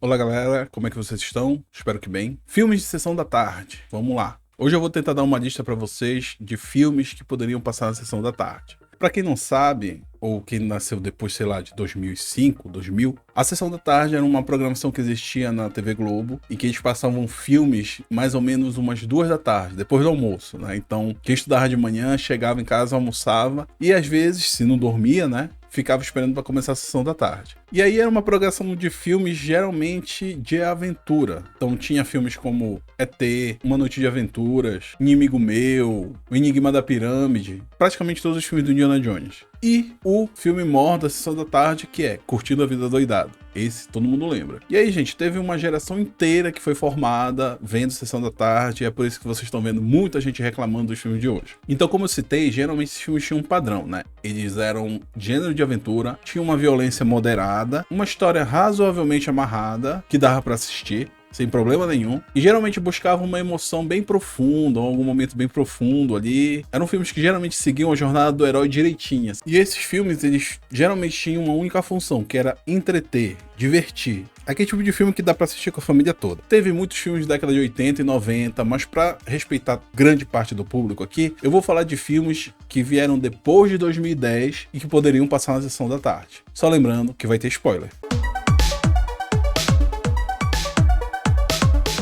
Olá galera, como é que vocês estão? Espero que bem. Filmes de sessão da tarde, vamos lá. Hoje eu vou tentar dar uma lista para vocês de filmes que poderiam passar na sessão da tarde. Para quem não sabe, ou quem nasceu depois, sei lá, de 2005, 2000, a sessão da tarde era uma programação que existia na TV Globo e que eles passavam filmes mais ou menos umas 2 da tarde, depois do almoço, né? Então, quem estudava de manhã chegava em casa, almoçava e às vezes, se não dormia, né? Ficava esperando para começar a sessão da tarde. E aí era uma programação de filmes geralmente de aventura. Então tinha filmes como ET, Uma Noite de Aventuras, Inimigo Meu, O Enigma da Pirâmide, praticamente todos os filmes do Indiana Jones. E o filme maior da sessão da tarde, que é Curtindo a Vida Doidado. Esse todo mundo lembra. E aí, gente, teve uma geração inteira que foi formada vendo Sessão da Tarde, e é por isso que vocês estão vendo muita gente reclamando dos filmes de hoje. Então, como eu citei, geralmente esses filmes tinham um padrão, né? Eles eram gênero de aventura, tinham uma violência moderada, uma história razoavelmente amarrada, que dava pra assistir, sem problema nenhum, e geralmente buscavam uma emoção bem profunda, ou algum momento bem profundo ali. Eram filmes que geralmente seguiam a jornada do herói direitinha. E esses filmes, eles geralmente tinham uma única função, que era entreter, divertir. Aquele tipo de filme que dá pra assistir com a família toda. Teve muitos filmes da década de 80 e 90, mas pra respeitar grande parte do público aqui, eu vou falar de filmes que vieram depois de 2010 e que poderiam passar na sessão da tarde. Só lembrando que vai ter spoiler.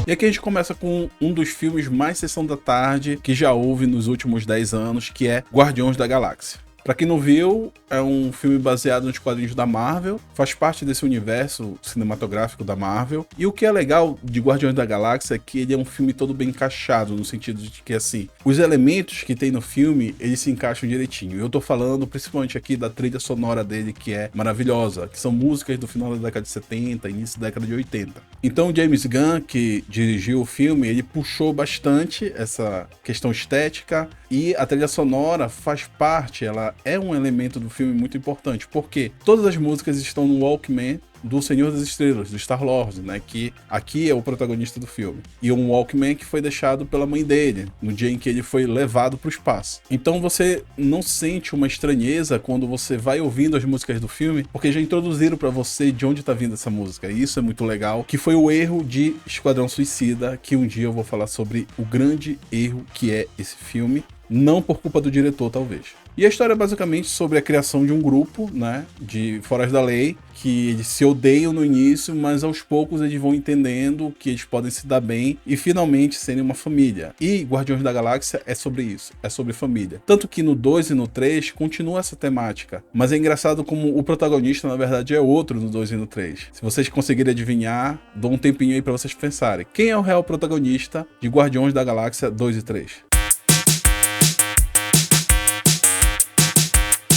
E aqui a gente começa com um dos filmes mais sessão da tarde que já houve nos últimos 10 anos, que é Guardiões da Galáxia. Pra quem não viu, é um filme baseado nos quadrinhos da Marvel, faz parte desse universo cinematográfico da Marvel. E o que é legal de Guardiões da Galáxia é que ele é um filme todo bem encaixado, no sentido de que, assim, os elementos que tem no filme, eles se encaixam direitinho. Eu tô falando principalmente aqui da trilha sonora dele, que é maravilhosa, que são músicas do final da década de 70, início da década de 80. Então o James Gunn, que dirigiu o filme, ele puxou bastante essa questão estética, e a trilha sonora faz parte, ela é um elemento do filme muito importante, porque todas as músicas estão no Walkman do Senhor das Estrelas, do Star-Lord, né, que aqui é o protagonista do filme. E um Walkman que foi deixado pela mãe dele, no dia em que ele foi levado para o espaço. Então você não sente uma estranheza quando você vai ouvindo as músicas do filme, porque já introduziram para você de onde tá vindo essa música. E isso é muito legal, que foi o erro de Esquadrão Suicida, que um dia eu vou falar sobre o grande erro que é esse filme, não por culpa do diretor, talvez. E a história é basicamente sobre a criação de um grupo, né, de foras da lei, que eles se odeiam no início, mas aos poucos eles vão entendendo que eles podem se dar bem e finalmente serem uma família. E Guardiões da Galáxia é sobre isso, é sobre família. Tanto que no 2 e no 3 continua essa temática, mas é engraçado como o protagonista na verdade é outro no 2 e no 3. Se vocês conseguirem adivinhar, dou um tempinho aí pra vocês pensarem. Quem é o real protagonista de Guardiões da Galáxia 2 e 3?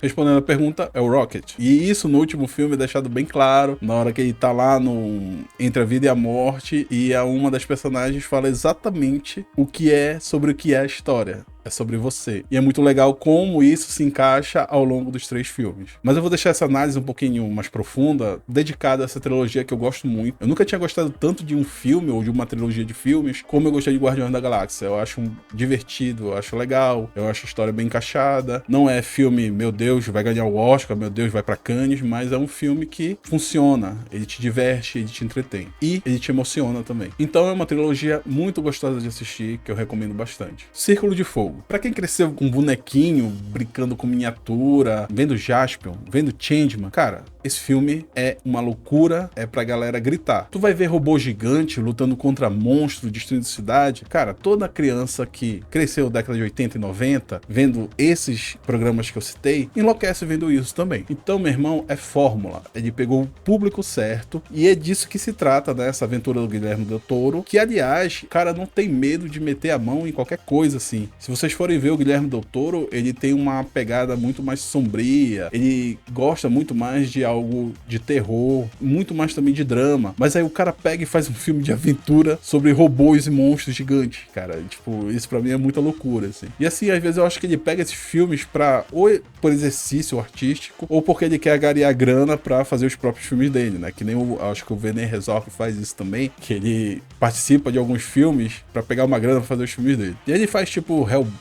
Respondendo a pergunta, é o Rocket. E isso no último filme é deixado bem claro, na hora que ele tá lá no entre a vida e a morte, e uma das personagens fala exatamente o que é sobre o que é a história. É sobre você. E é muito legal como isso se encaixa ao longo dos 3 filmes. Mas eu vou deixar essa análise um pouquinho mais profunda, dedicada a essa trilogia que eu gosto muito. Eu nunca tinha gostado tanto de um filme ou de uma trilogia de filmes como eu gostei de Guardiões da Galáxia. Eu acho divertido, eu acho legal, eu acho a história bem encaixada. Não é filme, meu Deus, vai ganhar o Oscar, meu Deus, vai pra Cannes, mas é um filme que funciona. Ele te diverte, ele te entretém. E ele te emociona também. Então é uma trilogia muito gostosa de assistir, que eu recomendo bastante. Círculo de Fogo. Pra quem cresceu com bonequinho, brincando com miniatura, vendo Jaspion, vendo Changeman, cara, esse filme é uma loucura, é pra galera gritar. Tu vai ver robô gigante lutando contra monstros, destruindo cidade. Cara, toda criança que cresceu na década de 80 e 90, vendo esses programas que eu citei, enlouquece vendo isso também. Então, meu irmão, é fórmula. Ele pegou o público certo e é disso que se trata, né? Essa aventura do Guilherme Del Toro, que, aliás, cara, não tem medo de meter a mão em qualquer coisa, assim. Se vocês forem ver o Guilherme Del Toro, ele tem uma pegada muito mais sombria, ele gosta muito mais de algo de terror, muito mais também de drama, mas aí o cara pega e faz um filme de aventura sobre robôs e monstros gigantes, cara, tipo, isso pra mim é muita loucura, assim. E assim, às vezes eu acho que ele pega esses filmes pra, ou por exercício artístico, ou porque ele quer agariar grana pra fazer os próprios filmes dele, né, que nem acho que o Werner Herzog faz isso também, que ele participa de alguns filmes pra pegar uma grana pra fazer os filmes dele. E ele faz tipo Hellboy,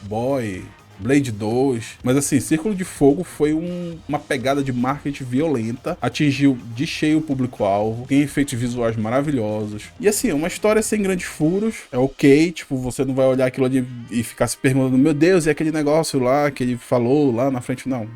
Blade 2. Mas assim, Círculo de Fogo foi uma pegada de marketing violenta, atingiu de cheio o público-alvo, tem efeitos visuais maravilhosos. E assim, é uma história sem grandes furos, é ok, tipo, você não vai olhar aquilo ali e ficar se perguntando, meu Deus, e aquele negócio lá que ele falou lá na frente, não.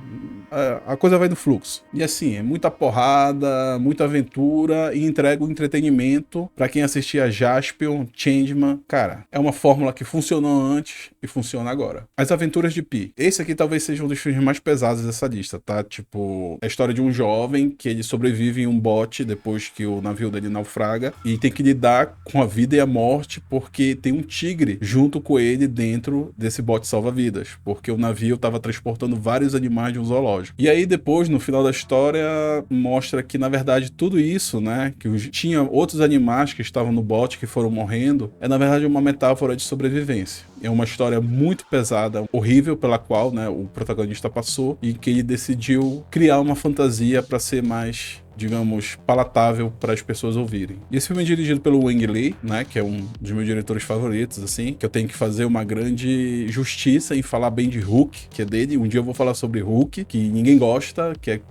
A coisa vai no fluxo. E assim, é muita porrada, muita aventura e entrega o entretenimento pra quem assistia Jaspion, Changeman. Cara, é uma fórmula que funcionou antes e funciona agora. As Aventuras de Pi. Esse aqui talvez seja um dos filmes mais pesados dessa lista, tá? Tipo, é a história de um jovem que ele sobrevive em um bote depois que o navio dele naufraga e tem que lidar com a vida e a morte porque tem um tigre junto com ele dentro desse bote salva-vidas, porque o navio estava transportando vários animais de um zoológico. E aí depois, no final da história, mostra que na verdade tudo isso, né, que tinha outros animais que estavam no bote que foram morrendo, é na verdade uma metáfora de sobrevivência. É uma história muito pesada, horrível, pela qual, né, o protagonista passou e que ele decidiu criar uma fantasia para ser mais, digamos, palatável para as pessoas ouvirem. E esse filme é dirigido pelo Wang Lee, né, que é um dos meus diretores favoritos, assim, que eu tenho que fazer uma grande justiça em falar bem de Hook, que é dele. Um dia eu vou falar sobre Hook, que ninguém gosta, que é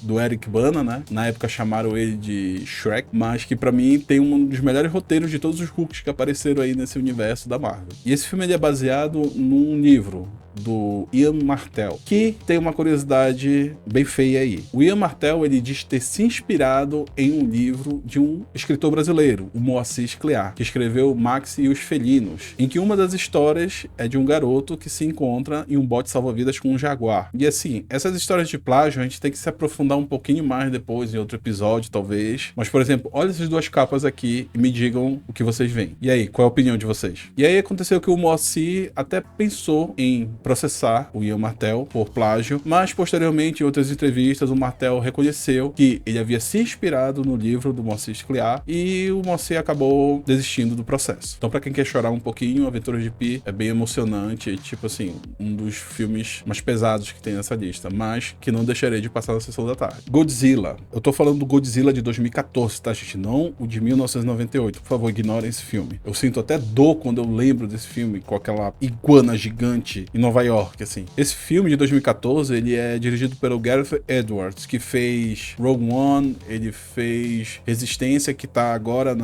do Eric Bana, né? Na época chamaram ele de Shrek, mas que para mim tem um dos melhores roteiros de todos os Hooks que apareceram aí nesse universo da Marvel. E esse filme ele é baseado num livro do Ian Martel, que tem uma curiosidade bem feia aí. O Ian Martel, ele diz ter se inspirado em um livro de um escritor brasileiro, o Moacir Scliar, que escreveu Max e os Felinos, em que uma das histórias é de um garoto que se encontra em um bote salva-vidas com um jaguar. E assim, essas histórias de plágio a gente tem que se aprofundar um pouquinho mais depois, em outro episódio, talvez. Mas, por exemplo, olha essas duas capas aqui e me digam o que vocês veem. E aí, qual é a opinião de vocês? E aí aconteceu que o Moacir até pensou em processar o Ian Martel por plágio, mas posteriormente em outras entrevistas o Martel reconheceu que ele havia se inspirado no livro do Moacir Scliar e o Moacir acabou desistindo do processo. Então, pra quem quer chorar um pouquinho, Aventuras de Pi é bem emocionante, tipo assim, um dos filmes mais pesados que tem nessa lista, mas que não deixarei de passar na sessão da tarde. Godzilla. Eu tô falando do Godzilla de 2014, tá, gente? Não o de 1998. Por favor, ignorem esse filme. Eu sinto até dor quando eu lembro desse filme com aquela iguana gigante em Nova York, assim. Esse filme de 2014, ele é dirigido pelo Gareth Edwards, que fez Rogue One, ele fez Resistência, que tá agora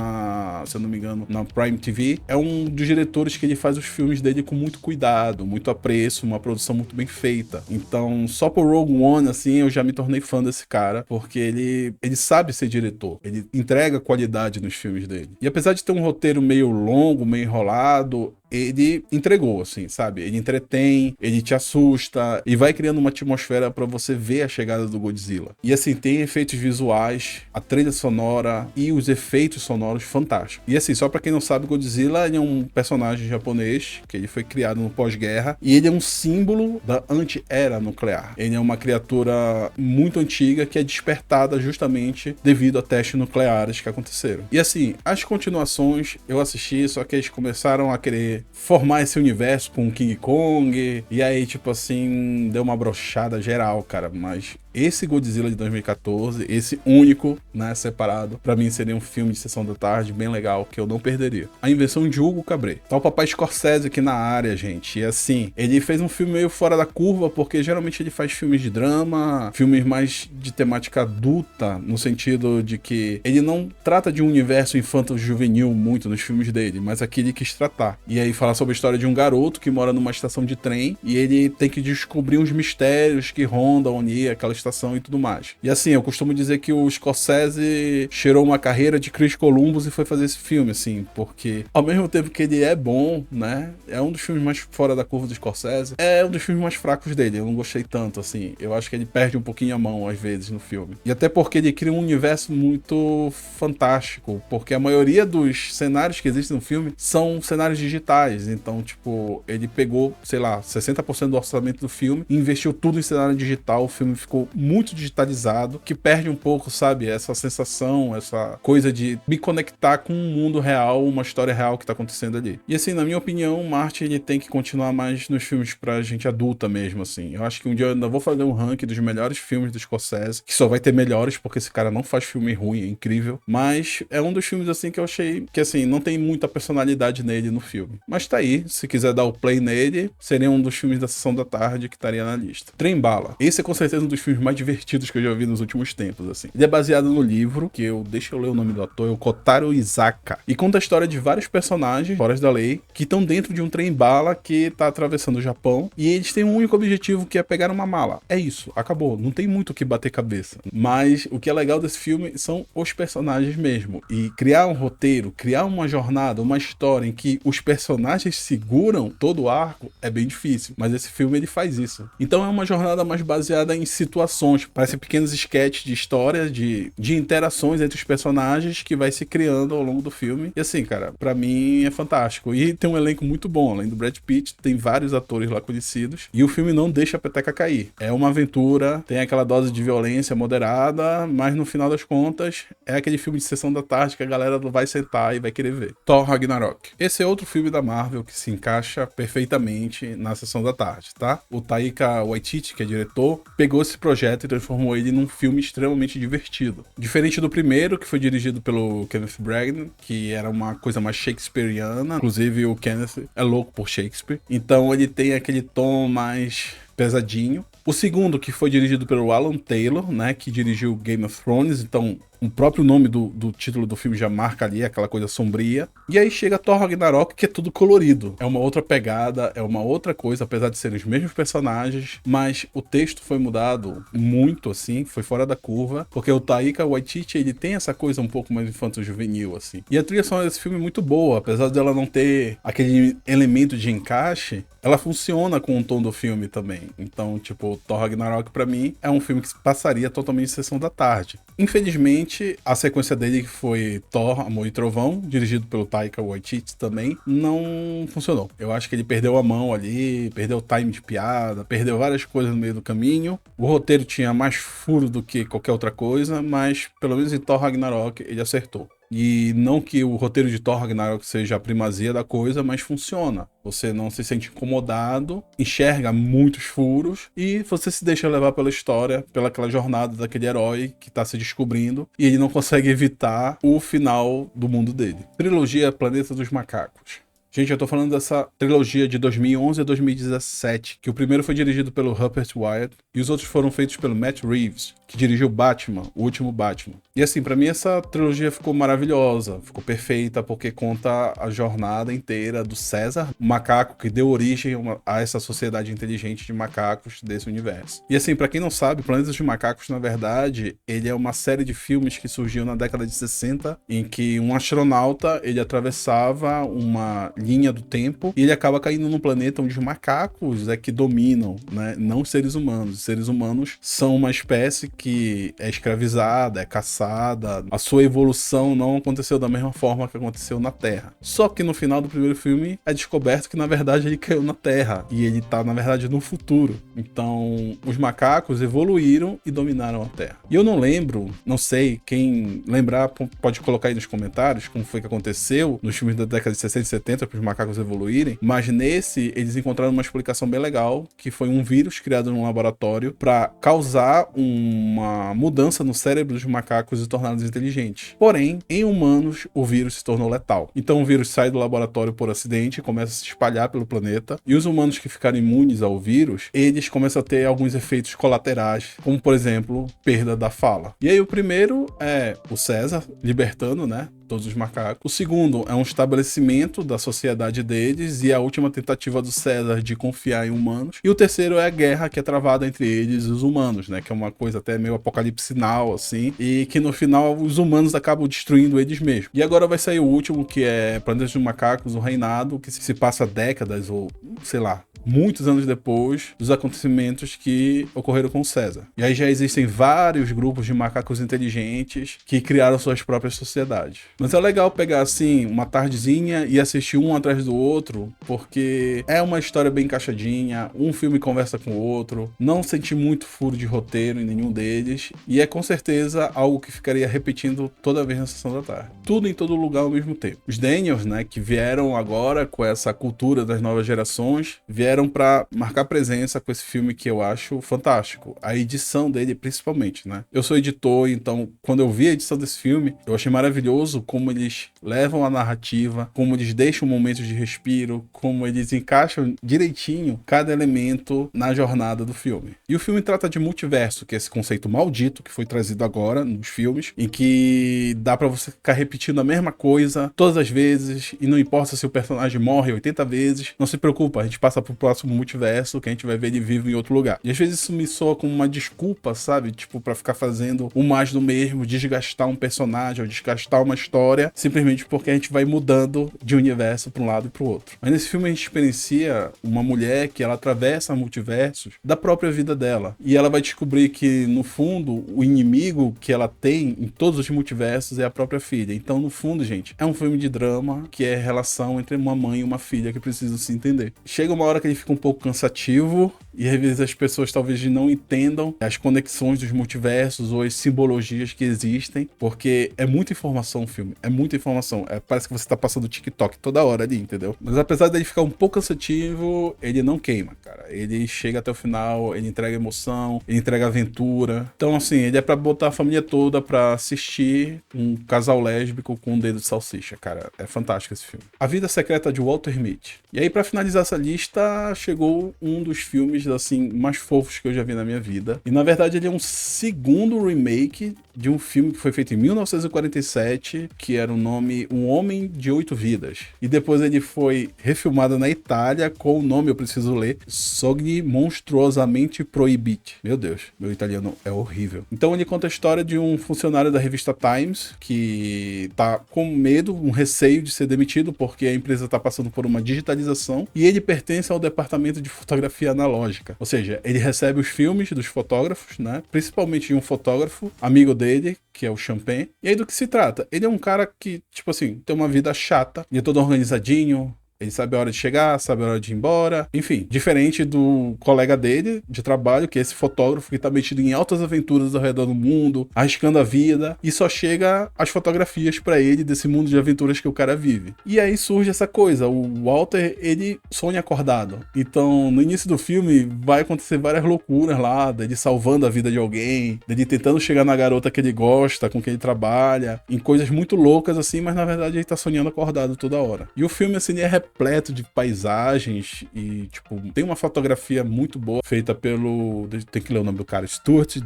se eu não me engano, na Prime TV. É um dos diretores que ele faz os filmes dele com muito cuidado, muito apreço, uma produção muito bem feita. Então, só por Rogue One, assim, eu já me tornei fã desse cara, porque ele sabe ser diretor, ele entrega qualidade nos filmes dele. E apesar de ter um roteiro meio longo, meio enrolado, ele entregou, assim, sabe? Ele entretém, ele te assusta e vai criando uma atmosfera pra você ver a chegada do Godzilla. E assim, tem efeitos visuais, a trilha sonora e os efeitos sonoros fantásticos. E assim, só pra quem não sabe, Godzilla ele é um personagem japonês que ele foi criado no pós-guerra e ele é um símbolo da anti-era nuclear. Ele é uma criatura muito antiga que é despertada justamente devido a testes nucleares que aconteceram. E assim, as continuações eu assisti, só que eles começaram a querer formar esse universo com King Kong, e aí, tipo assim, deu uma brochada geral, cara, mas esse Godzilla de 2014, esse único, né, separado, pra mim seria um filme de sessão da tarde bem legal, que eu não perderia. A invenção de Hugo Cabret. Tá o papai Scorsese aqui na área, gente, e assim, ele fez um filme meio fora da curva, porque geralmente ele faz filmes de drama, filmes mais de temática adulta, no sentido de que ele não trata de um universo infanto-juvenil muito nos filmes dele, mas aqui ele quis tratar. E aí fala sobre a história de um garoto que mora numa estação de trem, e ele tem que descobrir uns mistérios que rondam ali aquela estação e tudo mais. E assim, eu costumo dizer que o Scorsese cheirou uma carreira de Chris Columbus e foi fazer esse filme, assim, porque ao mesmo tempo que ele é bom, né, é um dos filmes mais fora da curva do Scorsese, é um dos filmes mais fracos dele, eu não gostei tanto, assim, eu acho que ele perde um pouquinho a mão, às vezes, no filme. E até porque ele cria um universo muito fantástico, porque a maioria dos cenários que existem no filme são cenários digitais, então, tipo, ele pegou, sei lá, 60% do orçamento do filme e investiu tudo em cenário digital, o filme ficou muito digitalizado, que perde um pouco, sabe, essa sensação, essa coisa de me conectar com um mundo real, uma história real que tá acontecendo ali. E assim, na minha opinião, o Martin, ele tem que continuar mais nos filmes pra gente adulta mesmo, assim. Eu acho que um dia eu ainda vou fazer um ranking dos melhores filmes do Scorsese, que só vai ter melhores, porque esse cara não faz filme ruim, é incrível. Mas é um dos filmes, assim, que eu achei que, assim, não tem muita personalidade nele no filme. Mas tá aí, se quiser dar o play nele, seria um dos filmes da Sessão da Tarde que estaria na lista. Trem Bala. Esse é com certeza um dos filmes mais divertidos que eu já vi nos últimos tempos, assim. Ele é baseado no livro, deixa eu ler o nome do ator, é o Kotaro Isaka. E conta a história de vários personagens, fora da lei, que estão dentro de um trem-bala que tá atravessando o Japão. E eles têm um único objetivo, que é pegar uma mala. É isso, acabou. Não tem muito o que bater cabeça. Mas o que é legal desse filme são os personagens mesmo. E criar um roteiro, criar uma jornada, uma história em que os personagens seguram todo o arco é bem difícil. Mas esse filme, ele faz isso. Então é uma jornada mais baseada em situações. Parecem pequenos sketches de história, de interações entre os personagens que vai se criando ao longo do filme. E assim, cara, pra mim é fantástico. E tem um elenco muito bom. Além do Brad Pitt, tem vários atores lá conhecidos. E o filme não deixa a peteca cair. É uma aventura, tem aquela dose de violência moderada, mas no final das contas, é aquele filme de sessão da tarde que a galera vai sentar e vai querer ver. Thor Ragnarok. Esse é outro filme da Marvel que se encaixa perfeitamente na sessão da tarde, tá? O Taika Waititi, que é diretor, pegou esse projeto e transformou ele num filme extremamente divertido. Diferente do primeiro, que foi dirigido pelo Kenneth Branagh, que era uma coisa mais shakespeariana. Inclusive, o Kenneth é louco por Shakespeare. Então, ele tem aquele tom mais pesadinho. O segundo, que foi dirigido pelo Alan Taylor, né, que dirigiu Game of Thrones, então o próprio nome do título do filme já marca ali aquela coisa sombria. E aí chega Thor Ragnarok, que é tudo colorido. É uma outra pegada, é uma outra coisa, apesar de serem os mesmos personagens, mas o texto foi mudado muito, assim, foi fora da curva, porque o Taika Waititi, ele tem essa coisa um pouco mais infanto-juvenil, assim. E a trilha sonora desse filme é muito boa, apesar dela não ter aquele elemento de encaixe, ela funciona com o tom do filme também. Então, tipo, Thor Ragnarok pra mim é um filme que passaria totalmente em sessão da tarde. Infelizmente, a sequência dele, que foi Thor, Amor e Trovão, dirigido pelo Taika Waititi também, não funcionou. Eu acho que ele perdeu a mão ali, perdeu o time de piada, perdeu várias coisas no meio do caminho. O roteiro tinha mais furo do que qualquer outra coisa, mas pelo menos em Thor Ragnarok ele acertou. E não que o roteiro de Thor Ragnarok seja a primazia da coisa, mas funciona. Você não se sente incomodado, enxerga muitos furos e você se deixa levar pela história, pela aquela jornada daquele herói que tá se descobrindo e ele não consegue evitar o final do mundo dele. Trilogia Planeta dos Macacos. Gente, eu tô falando dessa trilogia de 2011 a 2017, que o primeiro foi dirigido pelo Rupert Wyatt e os outros foram feitos pelo Matt Reeves, que dirigiu Batman, o último Batman. E assim, pra mim essa trilogia ficou maravilhosa, ficou perfeita, porque conta a jornada inteira do César, o macaco que deu origem a essa sociedade inteligente de macacos desse universo. E assim, pra quem não sabe, Planeta dos Macacos, na verdade, ele é uma série de filmes que surgiu na década de 60, em que um astronauta, ele atravessava uma linha do tempo e ele acaba caindo num planeta onde os macacos é que dominam, né? Não os seres humanos. Os seres humanos são uma espécie que é escravizada, é caçada. A sua evolução não aconteceu da mesma forma que aconteceu na Terra. Só que no final do primeiro filme é descoberto que na verdade ele caiu na Terra e ele tá na verdade no futuro. Então os macacos evoluíram e dominaram a Terra. E eu não lembro, não sei, quem lembrar pode colocar aí nos comentários como foi que aconteceu nos filmes da década de 60 e 70 para os macacos evoluírem, mas nesse eles encontraram uma explicação bem legal, que foi um vírus criado num laboratório para causar uma mudança no cérebro dos macacos e torná-los inteligentes. Porém, em humanos, o vírus se tornou letal. Então o vírus sai do laboratório por acidente, começa a se espalhar pelo planeta, e os humanos que ficaram imunes ao vírus, eles começam a ter alguns efeitos colaterais, como por exemplo, perda da fala. E aí o primeiro é o César libertando, né, todos os macacos. O segundo é um estabelecimento da sociedade deles e a última tentativa do César de confiar em humanos. E o terceiro é a guerra que é travada entre eles e os humanos, né? Que é uma coisa até meio apocalipsinal, assim. E que no final os humanos acabam destruindo eles mesmos. E agora vai sair o último, que é Planeta dos Macacos, o Reinado, que se passa décadas ou, sei lá, muitos anos depois dos acontecimentos que ocorreram com César. E aí já existem vários grupos de macacos inteligentes que criaram suas próprias sociedades. Mas é legal pegar assim uma tardezinha e assistir um atrás do outro, porque é uma história bem encaixadinha, um filme conversa com o outro, não senti muito furo de roteiro em nenhum deles, e é com certeza algo que ficaria repetindo toda vez na sessão da tarde. Tudo em todo lugar ao mesmo tempo. Os Daniels, né, que vieram agora com essa cultura das novas gerações, vieram para marcar presença com esse filme que eu acho fantástico. A edição dele, principalmente, né? Eu sou editor, então quando eu vi a edição desse filme, eu achei maravilhoso como eles levam a narrativa, como eles deixam momentos de respiro, como eles encaixam direitinho cada elemento na jornada do filme. E o filme trata de multiverso, que é esse conceito maldito que foi trazido agora nos filmes, em que dá pra você ficar repetindo a mesma coisa todas as vezes, e não importa se o personagem morre 80 vezes, não se preocupa, a gente passa pro próximo multiverso, que a gente vai ver ele vivo em outro lugar. E às vezes isso me soa como uma desculpa, sabe? Tipo, pra ficar fazendo o mais do mesmo, desgastar um personagem ou desgastar uma história, simplesmente porque a gente vai mudando de universo pra um lado e pro outro. Mas nesse filme a gente experiencia uma mulher que ela atravessa multiversos da própria vida dela. E ela vai descobrir que, no fundo, o inimigo que ela tem em todos os multiversos é a própria filha. Então, no fundo, gente, é um filme de drama que é a relação entre uma mãe e uma filha que precisam se entender. Chega uma hora que ele fica um pouco cansativo e às vezes as pessoas talvez não entendam as conexões dos multiversos ou as simbologias que existem, porque é muita informação o filme, é muita informação. Parece que você tá passando TikTok toda hora ali, entendeu? Mas apesar dele ficar um pouco cansativo, ele não queima, cara. Ele chega até o final, ele entrega emoção, ele entrega aventura. Então, assim, ele é pra botar a família toda pra assistir um casal lésbico com um dedo de salsicha, cara. É fantástico esse filme. A Vida Secreta de Walter Mitty. E aí, pra finalizar essa lista, chegou um dos filmes, assim, mais fofos que eu já vi na minha vida. E, na verdade, ele é um segundo remake de um filme que foi feito em 1947, que era o nome Um Homem de 8 Vidas. E depois ele foi refilmado na Itália com o nome, eu preciso ler, Sogni Monstruosamente Proibiti. Meu Deus, meu italiano é horrível. Então ele conta a história de um funcionário da revista Times que tá com medo, um receio de ser demitido porque a empresa tá passando por uma digitalização e ele pertence ao departamento de fotografia analógica. Ou seja, ele recebe os filmes dos fotógrafos, né? Principalmente de um fotógrafo, amigo dele, que é o Champagne. E aí do que se trata? Ele é um cara que, tipo assim, tem uma vida chata, ele é todo organizadinho, ele sabe a hora de chegar, sabe a hora de ir embora. Enfim, diferente do colega dele de trabalho, que é esse fotógrafo que tá metido em altas aventuras ao redor do mundo, arriscando a vida, e só chega as fotografias pra ele desse mundo de aventuras que o cara vive. E aí surge essa coisa, o Walter, ele sonha acordado. Então, no início do filme, vai acontecer várias loucuras lá, dele salvando a vida de alguém, dele tentando chegar na garota que ele gosta, com quem ele trabalha, em coisas muito loucas assim, mas na verdade ele tá sonhando acordado toda hora. E o filme, assim, é repleto de paisagens e, tipo, tem uma fotografia muito boa feita pelo... Tem que ler o nome do cara. Stuart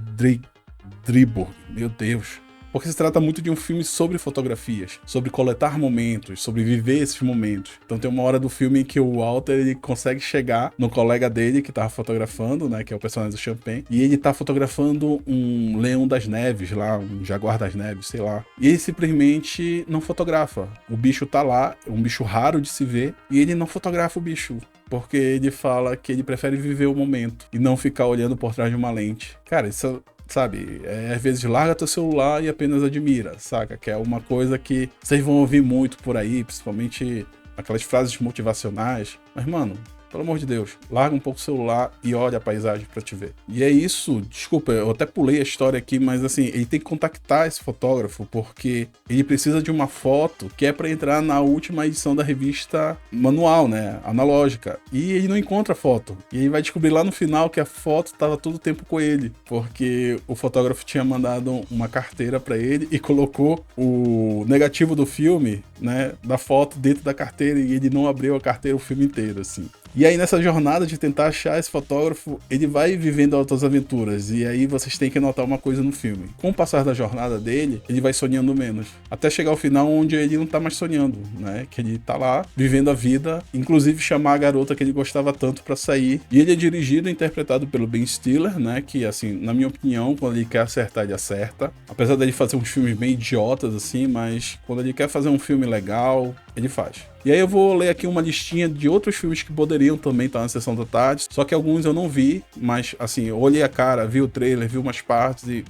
Driborg. Meu Deus. Porque se trata muito de um filme sobre fotografias, sobre coletar momentos, sobre viver esses momentos. Então tem uma hora do filme em que o Walter ele consegue chegar no colega dele que tava fotografando, né, que é o personagem do Champagne, e ele tá fotografando um leão das neves lá, um jaguar das neves, sei lá. E ele simplesmente não fotografa. O bicho tá lá, é um bicho raro de se ver, e ele não fotografa o bicho. Porque ele fala que ele prefere viver o momento e não ficar olhando por trás de uma lente. Cara, isso... Sabe, às vezes larga teu celular e apenas admira, saca? Que é uma coisa que vocês vão ouvir muito por aí, principalmente aquelas frases motivacionais. Mas, mano, pelo amor de Deus, larga um pouco o celular e olha a paisagem pra te ver. E é isso, desculpa, eu até pulei a história aqui, mas assim, ele tem que contactar esse fotógrafo porque ele precisa de uma foto que é pra entrar na última edição da revista manual, né, analógica. E ele não encontra a foto. E ele vai descobrir lá no final que a foto tava todo o tempo com ele, porque o fotógrafo tinha mandado uma carteira pra ele e colocou o negativo do filme, né, da foto dentro da carteira e ele não abriu a carteira o filme inteiro, assim. E aí nessa jornada de tentar achar esse fotógrafo, ele vai vivendo altas aventuras. E aí vocês têm que notar uma coisa no filme. Com o passar da jornada dele, ele vai sonhando menos. Até chegar ao final onde ele não tá mais sonhando, né? Que ele tá lá, vivendo a vida, inclusive chamar a garota que ele gostava tanto pra sair. E ele é dirigido e interpretado pelo Ben Stiller, né? Que, assim, na minha opinião, quando ele quer acertar, ele acerta. Apesar dele fazer uns filmes bem idiotas, assim, mas quando ele quer fazer um filme legal, ele faz. E aí eu vou ler aqui uma listinha de outros filmes que poderiam também estar na sessão da tarde, só que alguns eu não vi, mas assim, eu olhei a cara, vi o trailer, vi umas partes e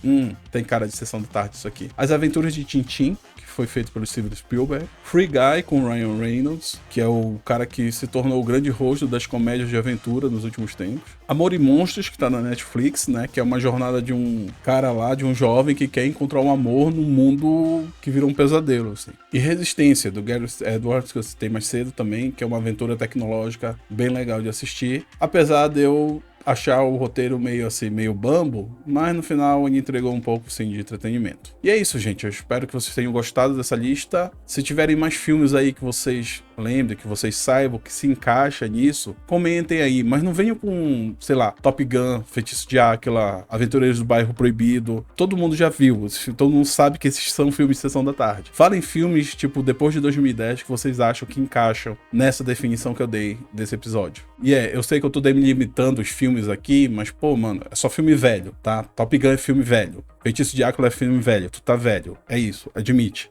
tem cara de sessão da tarde isso aqui. As Aventuras de Tintin, que foi feito pelo Steven Spielberg. Free Guy com Ryan Reynolds, que é o cara que se tornou o grande rosto das comédias de aventura nos últimos tempos. Amor e Monstros, que tá na Netflix, né, que é uma jornada de um cara lá, de um jovem que quer encontrar um amor num mundo que virou um pesadelo, assim. E Resistência, do Gareth Edwards, que eu citei mais cedo também, que é uma aventura tecnológica bem legal de assistir. Apesar de eu achar o roteiro meio assim, meio bambo, mas no final ele entregou um pouco sim de entretenimento. E é isso, gente. Eu espero que vocês tenham gostado dessa lista. Se tiverem mais filmes aí que vocês lembrem, que vocês saibam que se encaixa nisso, comentem aí, mas não venham com, sei lá, Top Gun, Feitiço de Áquila, Aventureiros do Bairro Proibido. Todo mundo já viu, todo mundo sabe que esses são filmes de sessão da tarde. Falem filmes, tipo, depois de 2010 que vocês acham que encaixam nessa definição que eu dei desse episódio. E eu sei que eu tô delimitando os filmes aqui, mas, pô, mano, é só filme velho, tá? Top Gun é filme velho. Feitiço de Áquila é filme velho. Tu tá velho. É isso, admite.